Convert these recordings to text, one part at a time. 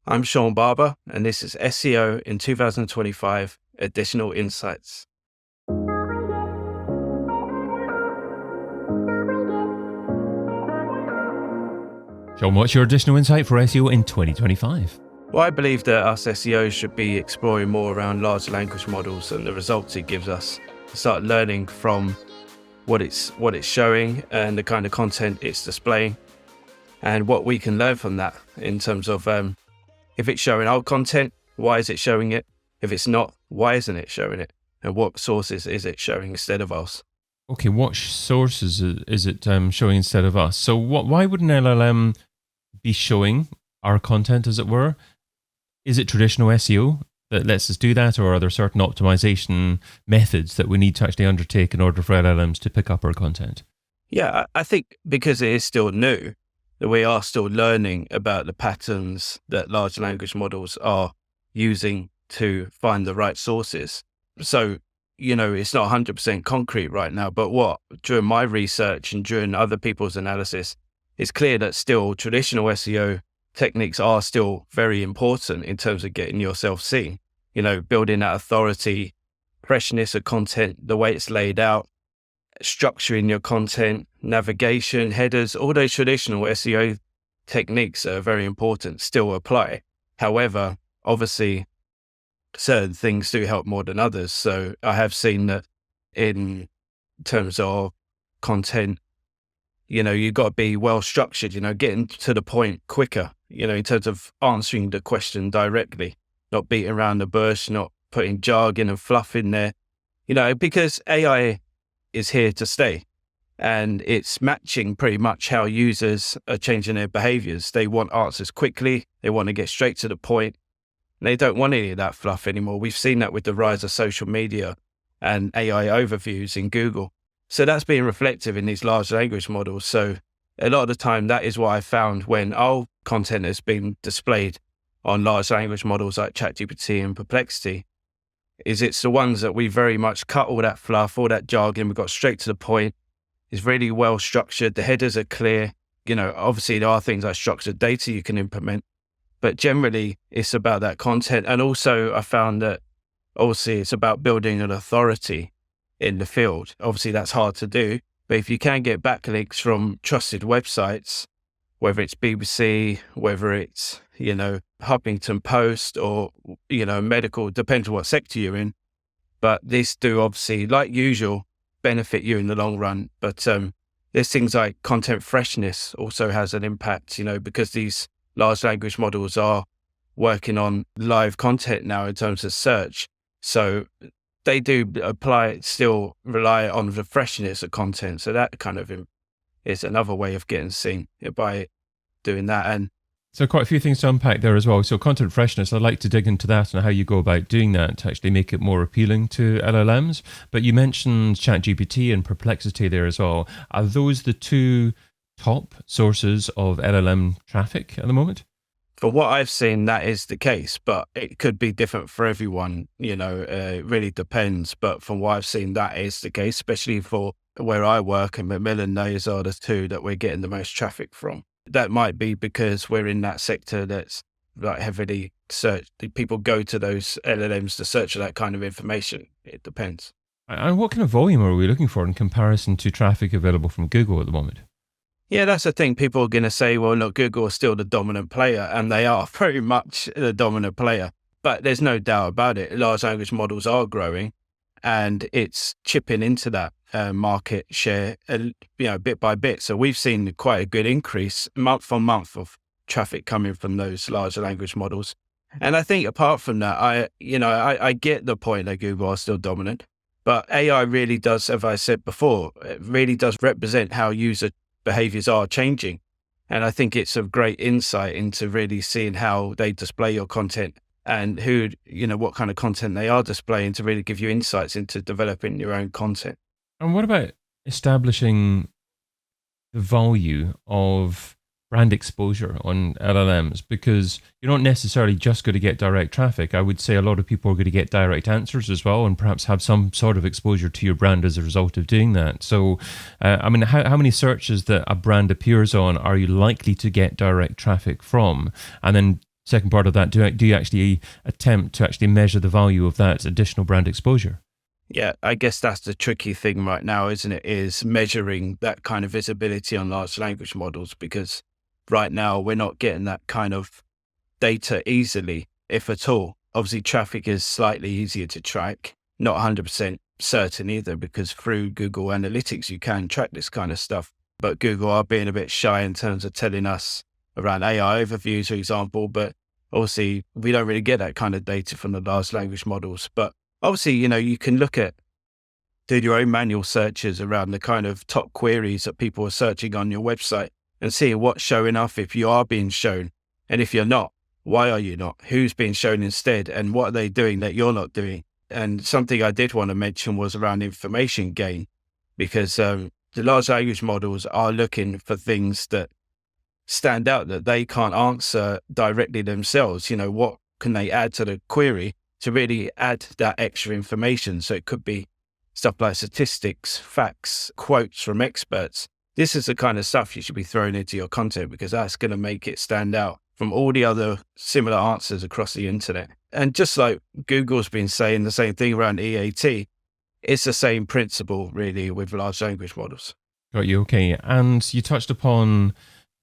I'm Sean Barber, and this is SEO in 2025 Additional Insights. Sean, what's your additional insight for SEO in 2025? Well, I believe that us SEOs should be exploring more around large language models and the results it gives us. Start learning from what it's showing and the kind of content it's displaying, and what we can learn from that in terms of if it's showing old content, why is it showing it? If it's not, why isn't it showing it? And what sources is it showing instead of us? Okay, what sources is it showing instead of us? So why would an LLM be showing our content, as it were? Is it traditional SEO that lets us do that, or are there certain optimization methods that we need to actually undertake in order for LLMs to pick up our content? Yeah, I think because it is still new, that we are still learning about the patterns that large language models are using to find the right sources. So, it's not 100% concrete right now, but during my research and during other people's analysis, it's clear that still traditional SEO techniques are still very important in terms of getting yourself seen, building that authority, freshness of content, the way it's laid out, structuring your content, navigation, headers, all those traditional SEO techniques are very important, still apply. However, obviously, certain things do help more than others. So I have seen that in terms of content, you've got to be well structured, getting to the point quicker, in terms of answering the question directly, not beating around the bush, not putting jargon and fluff in there, because AI is here to stay, and it's matching pretty much how users are changing their behaviors. They want answers quickly. They want to get straight to the point. They don't want any of that fluff anymore. We've seen that with the rise of social media and AI overviews in Google. So that's being reflective in these large language models. So a lot of the time, that is what I found when our content has been displayed on large language models like ChatGPT and Perplexity, is it's the ones that we very much cut all that fluff, all that jargon. We got straight to the point. It's really well structured. The headers are clear. Obviously there are things like structured data you can implement, but generally it's about that content. And also I found that obviously it's about building an authority in the field. Obviously that's hard to do, but if you can get backlinks from trusted websites, whether it's BBC, whether it's, Huffington Post or, medical, depends on what sector you're in. But these do obviously, like usual, benefit you in the long run. But there's things like content freshness also has an impact, because these large language models are working on live content now in terms of search. So they do still rely on the freshness of content. So that kind of is another way of getting seen by doing that. And so quite a few things to unpack there as well. So content freshness, I'd like to dig into that and how you go about doing that to actually make it more appealing to LLMs. But you mentioned ChatGPT and Perplexity there as well. Are those the two top sources of LLM traffic at the moment? For what I've seen, that is the case, but it could be different for everyone. It really depends. But from what I've seen, that is the case, especially for where I work, and Macmillan, those are the two that we're getting the most traffic from. That might be because we're in that sector that's like heavily searched. People go to those LLMs to search for that kind of information. It depends. And what kind of volume are we looking for in comparison to traffic available from Google at the moment? Yeah, that's the thing. People are going to say, well, look, Google is still the dominant player, and they are very much the dominant player. But there's no doubt about it. Large language models are growing, and it's chipping into that market share, bit by bit. So we've seen quite a good increase month on month of traffic coming from those large language models. And I think apart from that, I get the point that Google are still dominant, but AI really does, as I said before, it really does represent how user behaviors are changing. And I think it's a great insight into really seeing how they display your content and what kind of content they are displaying to really give you insights into developing your own content. And what about establishing the value of brand exposure on LLMs? Because you're not necessarily just going to get direct traffic. I would say a lot of people are going to get direct answers as well, and perhaps have some sort of exposure to your brand as a result of doing that. So, how many searches that a brand appears on are you likely to get direct traffic from? And then second part of that, do you actually attempt to actually measure the value of that additional brand exposure? Yeah, I guess that's the tricky thing right now, isn't it? Is measuring that kind of visibility on large language models, because right now we're not getting that kind of data easily, if at all. Obviously, traffic is slightly easier to track, not 100% certain either, because through Google Analytics, you can track this kind of stuff. But Google are being a bit shy in terms of telling us around AI overviews, for example. But obviously, we don't really get that kind of data from the large language models. But obviously, you can look at, do your own manual searches around the kind of top queries that people are searching on your website and seeing what's showing up if you are being shown. And if you're not, why are you not? Who's being shown instead? And what are they doing that you're not doing? And something I did want to mention was around information gain, because the large language models are looking for things that stand out that they can't answer directly themselves. What can they add to the query to really add that extra information? So it could be stuff like statistics, facts, quotes from experts. This is the kind of stuff you should be throwing into your content, because that's going to make it stand out from all the other similar answers across the internet. And just like Google's been saying the same thing around EAT, it's the same principle really with large language models. Got you. Okay. And you touched upon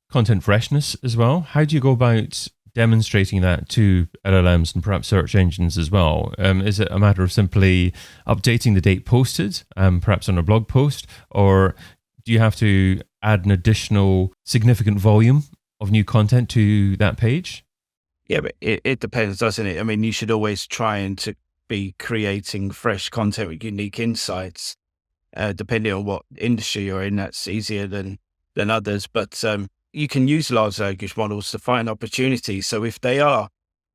content freshness as well. How do you go about demonstrating that to LLMs and perhaps search engines as well? Is it a matter of simply updating the date posted, perhaps on a blog post, or do you have to add an additional significant volume of new content to that page? Yeah, but it depends, doesn't it? I mean, you should always try and to be creating fresh content with unique insights. Depending on what industry you're in, that's easier than others. But you can use large language models to find opportunities. So if they are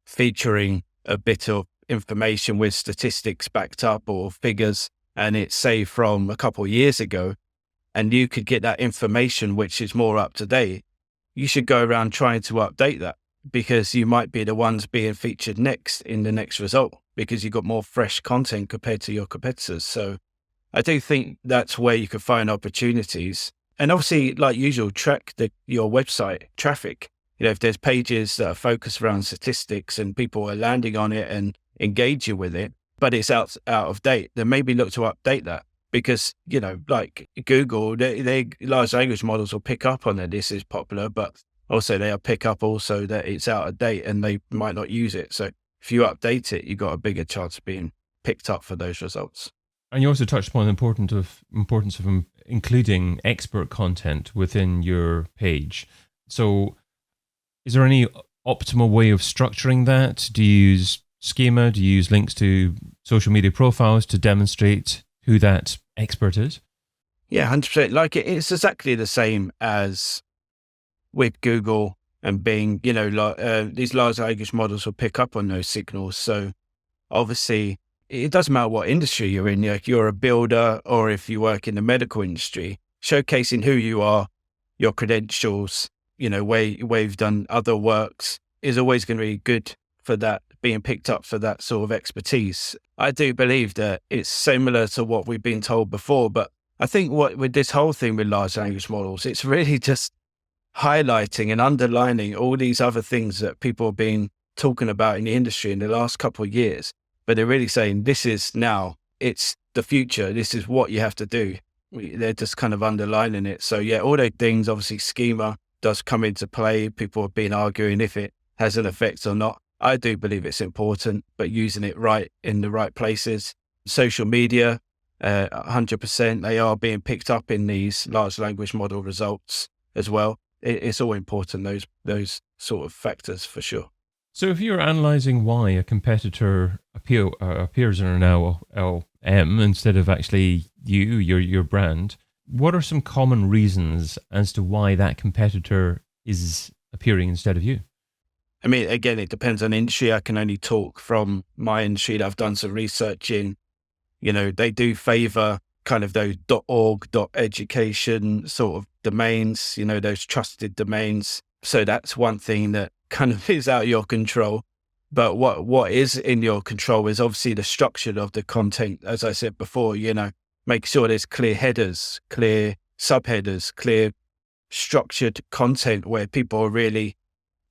featuring a bit of information with statistics backed up or figures, and it's say from a couple of years ago, and you could get that information which is more up to date, you should go around trying to update that, because you might be the ones being featured next in the next result, because you've got more fresh content compared to your competitors. So I do think that's where you could find opportunities. And obviously, like usual, track your website traffic. If there's pages that are focused around statistics and people are landing on it and engaging with it, but it's out of date, then maybe look to update that. Because, like Google, they large language models will pick up on that this is popular, but also they'll pick up also that it's out of date and they might not use it. So if you update it, you've got a bigger chance of being picked up for those results. And you also touched upon the importance of including expert content within your page. So is there any optimal way of structuring that? Do you use schema? Do you use links to social media profiles to demonstrate who that expert is? Yeah, 100%. Like it's exactly the same as with Google and Bing. These large language models will pick up on those signals. So obviously, it doesn't matter what industry you're in. If you're a builder or if you work in the medical industry, showcasing who you are, your credentials, where you've done other works is always going to be good for that, being picked up for that sort of expertise. I do believe that it's similar to what we've been told before, but I think with this whole thing with large language models, it's really just highlighting and underlining all these other things that people have been talking about in the industry in the last couple of years. But they're really saying this is now, it's the future, this is what you have to do. They're just kind of underlining it. So yeah, all those things, obviously schema does come into play. People have been arguing if it has an effect or not. I do believe it's important, but using it right in the right places. Social media, 100%, they are being picked up in these large language model results as well. It's all important, those sort of factors for sure. So if you're analyzing why a competitor appears in an LLM instead of actually your brand, what are some common reasons as to why that competitor is appearing instead of you? I mean, again, it depends on industry. I can only talk from my industry that I've done some research in. They do favor kind of those .org, .education sort of domains, those trusted domains. So that's one thing that kind of is out of your control. But what is in your control is obviously the structure of the content. As I said before, make sure there's clear headers, clear subheaders, clear structured content where people are really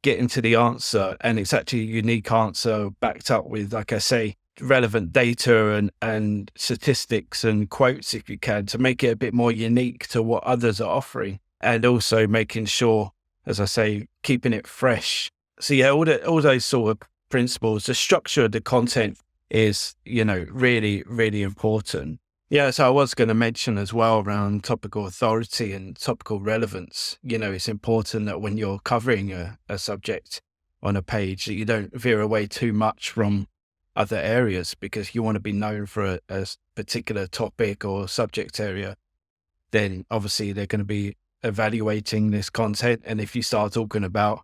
getting to the answer, and it's actually a unique answer backed up with, like I say, relevant data and statistics and quotes, if you can, to make it a bit more unique to what others are offering, and also making sure, as I say, keeping it fresh. So yeah, all those sort of principles. The structure of the content is, really, really important. Yeah, so I was going to mention as well around topical authority and topical relevance. It's important that when you're covering a subject on a page, that you don't veer away too much from other areas, because you want to be known for a particular topic or subject area. Then obviously they're going to be evaluating this content. And if you start talking about,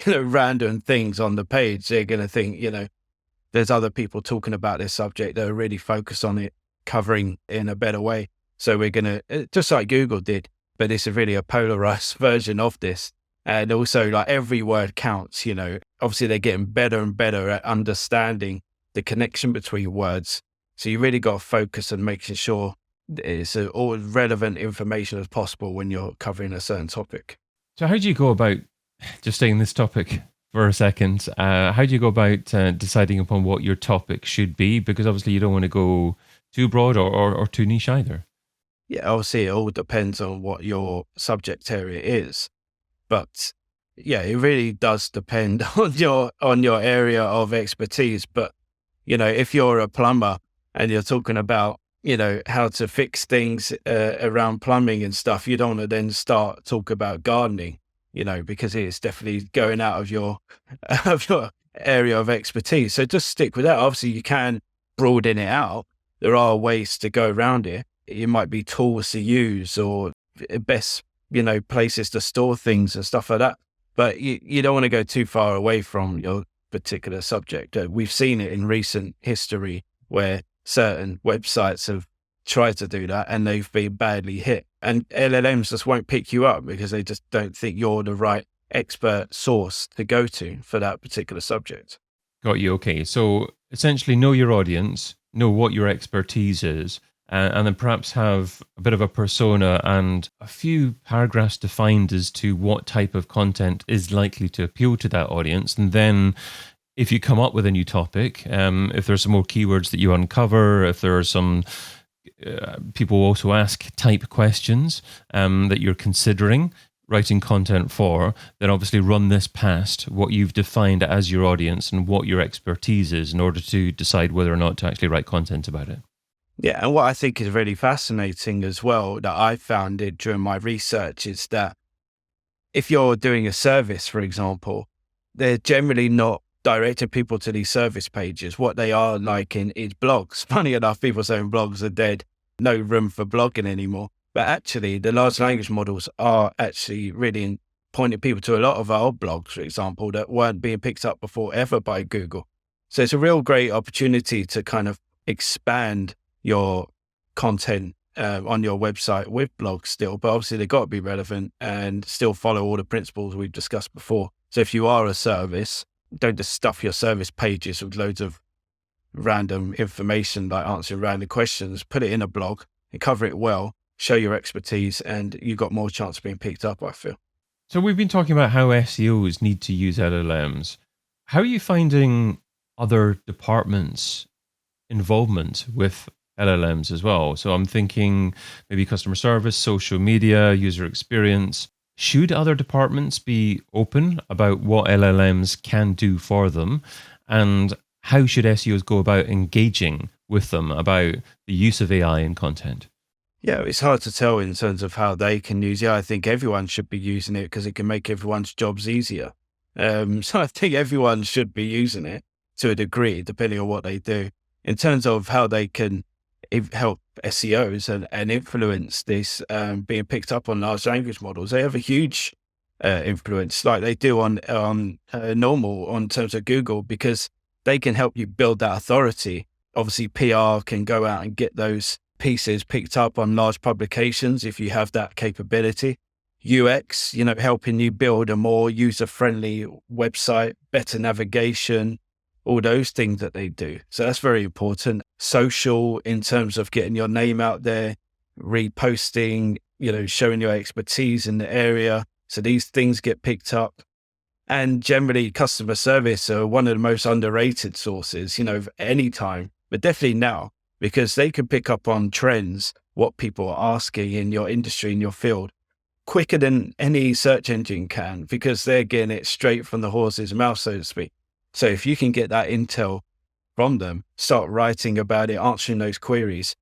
random things on the page, they're going to think, there's other people talking about this subject that are really focused on it, covering in a better way. So we're going to, just like Google did, but it's really a polarized version of this. And also, like, every word counts, obviously they're getting better and better at understanding the connection between words. So you really got to focus on making sure it's all relevant information as possible when you're covering a certain topic. So how do you go about, just staying this topic for a second, how do you go about deciding upon what your topic should be? Because obviously you don't want to go too broad or too niche either. Yeah, obviously it all depends on what your subject area is. But yeah, it really does depend on your area of expertise. But, if you're a plumber and you're talking about, how to fix things around plumbing and stuff, you don't want to then start talk about gardening, because it's definitely going out of your area of expertise. So just stick with that. Obviously you can broaden it out. There are ways to go around it. It might be tools to use or best, places to store things and stuff like that. But you don't want to go too far away from your particular subject. We've seen it in recent history where certain websites have tried to do that and they've been badly hit. And LLMs just won't pick you up because they just don't think you're the right expert source to go to for that particular subject. Got you. Okay. So essentially know your audience, know what your expertise is, and then perhaps have a bit of a persona and a few paragraphs defined as to what type of content is likely to appeal to that audience. And then if you come up with a new topic, if there's some more keywords that you uncover, if there are some people also ask type questions that you're considering writing content for, then obviously run this past what you've defined as your audience and what your expertise is in order to decide whether or not to actually write content about it. Yeah, and what I think is really fascinating as well that I found it during my research is that if you're doing a service, for example, they're generally not directing people to these service pages. What they are liking is blogs. Funny enough, people saying blogs are dead, no room for blogging anymore. But actually, the large language models are actually really pointing people to a lot of our blogs, for example, that weren't being picked up before ever by Google. So it's a real great opportunity to kind of expand your content on your website with blogs still, but obviously they've got to be relevant and still follow all the principles we've discussed before. So if you are a service, don't just stuff your service pages with loads of random information like answering random questions. Put it in a blog and cover it well, show your expertise, and you've got more chance of being picked up, I feel. So we've been talking about how SEOs need to use LLMs. How are you finding other departments' involvement with LLMs as well? So I'm thinking maybe customer service, social media, user experience. Should other departments be open about what LLMs can do for them? And how should SEOs go about engaging with them about the use of AI in content? Yeah, it's hard to tell in terms of how they can use it. I think everyone should be using it because it can make everyone's jobs easier. So I think everyone should be using it to a degree, depending on what they do. In terms of how they can help SEOs and influence this being picked up on large language models, they have a huge influence, like they do on normal on terms of Google, because they can help you build that authority. Obviously, PR can go out and get those pieces picked up on large publications if you have that capability. UX, helping you build a more user-friendly website, better navigation, all those things that they do. So that's very important. Social, in terms of getting your name out there, reposting, showing your expertise in the area. So these things get picked up. And generally, customer service are one of the most underrated sources, of any time, but definitely now, because they can pick up on trends, what people are asking in your industry, in your field, quicker than any search engine can, because they're getting it straight from the horse's mouth, so to speak. So if you can get that intel from them, start writing about it, answering those queries,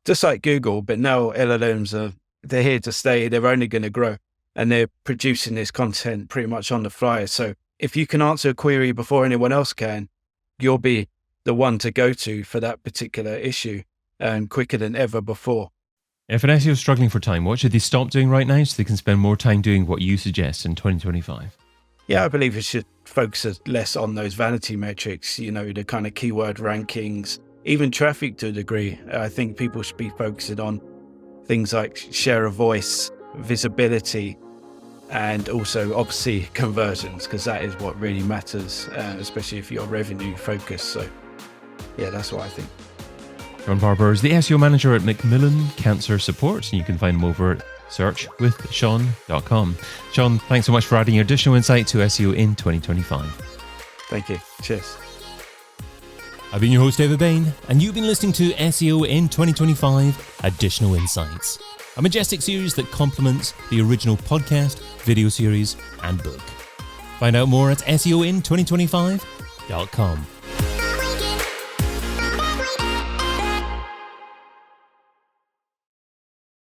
just like Google, but now LLMs they're here to stay. They're only going to grow, and they're producing this content pretty much on the fly. So if you can answer a query before anyone else can, you'll be the one to go to for that particular issue, and quicker than ever before. If an SEO is struggling for time, what should they stop doing right now so they can spend more time doing what you suggest in 2025? Yeah, I believe it should focus less on those vanity metrics, the kind of keyword rankings, even traffic to a degree. I think people should be focusing on things like share of voice, visibility, and also obviously conversions, because that is what really matters, especially if you're revenue focused. So yeah, that's what I think. Sean Barber is the SEO manager at Macmillan Cancer Support, and you can find him over at searchwithsean.com. Sean, thanks so much for adding your additional insight to SEO in 2025. Thank you. Cheers. I've been your host, David Bain, and you've been listening to SEO in 2025 Additional Insights, a Majestic series that complements the original podcast, video series, and book. Find out more at SEOin2025.com.